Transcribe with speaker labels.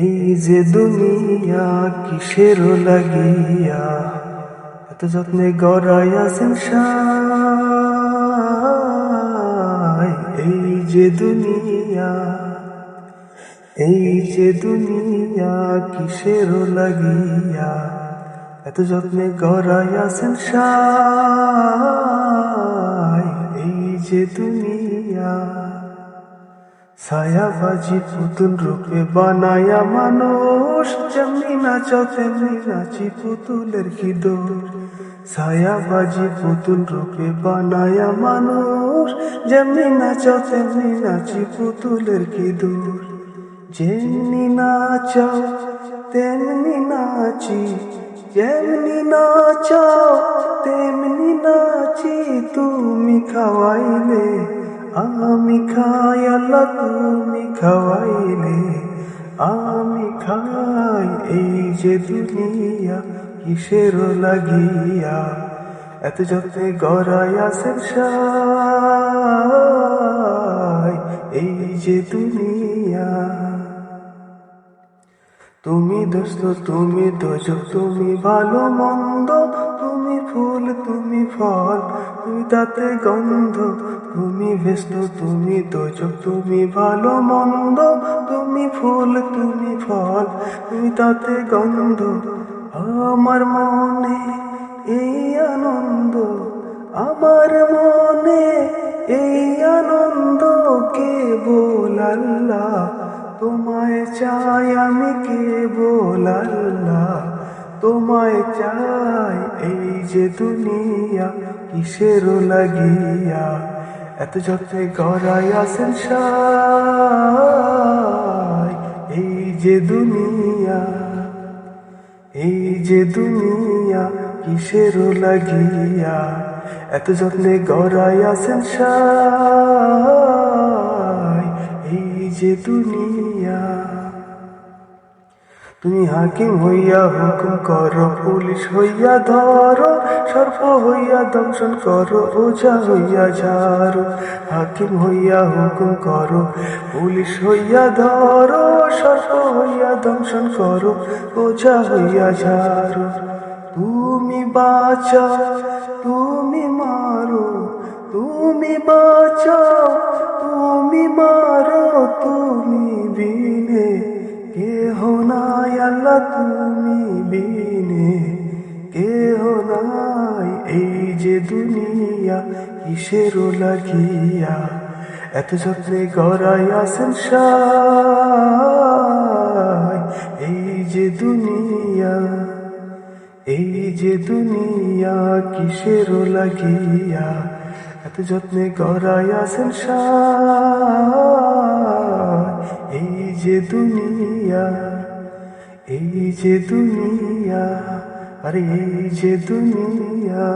Speaker 1: এই যে দুনিয়া কিসের লাগিয়া এত যত্নে গড়াইয়াছেন সাই। এই যে দুনিয়া, এই যে দুনিয়া কিসের লাগিয়া এত যত্নে গড়াইয়াছেন সাই। এই যে দুনিয়া ছায়াবাজি পুতুল রূপে বানায়া মানুষ, যেমনি নাচাও তেমনি নাচি পুতুলের কি দোষ। ছায়াবাজি পুতুল রূপে বানায়া মানুষ, যেমনি নাচাও তেমনি নাচি পুতুলের কি দোষ। যেমনি নাচাও তেমনি নাচি, যেমনি নাচাও তেমনি নাচি, তুমি খাওয়াইলে আমি খাই, আল্লাহ তুমি খাওয়াইলে আমি খাই। এই যে দুনিয়া কিসের লাগিয়া এত যত্নে গড়াইয়াছেন সাই। এই যে দুনিয়া, তুমি দোস্ত তুমি দোজক, তুমি ভালো মন্দ, তুমি ফুল তুমি ফল, তুমি তাতে গন্ধ। তুমি ব্যস্ত তুমি দোজক, তুমি ভালো মন্দ, তুমি ফুল তুমি ফল, তুমি তাতে গন্ধ। আমার মনে এই আনন্দ, আমার মনে এই আনন্দ, কেবল আল্লাহ তোমায় চাই, আমি কেবল আল্লাহ তোমায় চাই। এই যে দুনিয়া কিসের লাগিয়া এত যত্নে গড়াইয়াছেন সাই। এই যে দুনিয়া, এই যে দুনিয়া কিসের লাগিয়া এত যত্নে গড়াইয়াছেন সাই। এই যে দুনিয়া, তুমি হাকিম হইয়া হুকুম করো, পুলিশ হইয়া ধরো, সর্প হইয়া দংশন করো, ওঝা হইয়া ঝাড়ো। হাকিম হইয়া হুকুম করো, পুলিশ হইয়া ধরো, সর্প হইয়া দংশন করো, ওঝা হইয়া ঝাড়ো। তুমি বাঁচাও তুমি মারো, তুমি বাঁচাও তুমি মারো, তুমি বিনে কেহ নাই, আল্লাহ তুমি বিনে কেহ নাই। এই যে দুনিয়া কিসের লাগিয়া এত যত্নে গড়াইয়াছেন সাই। এই যে দুনিয়া, এই যে দুনিয়া কিসের লাগিয়া এত যত্নে গড়াইয়াছেন সাই। এই যে দুনিয়া, এই যে দুনিয়া, আরে এই যে দুনিয়া।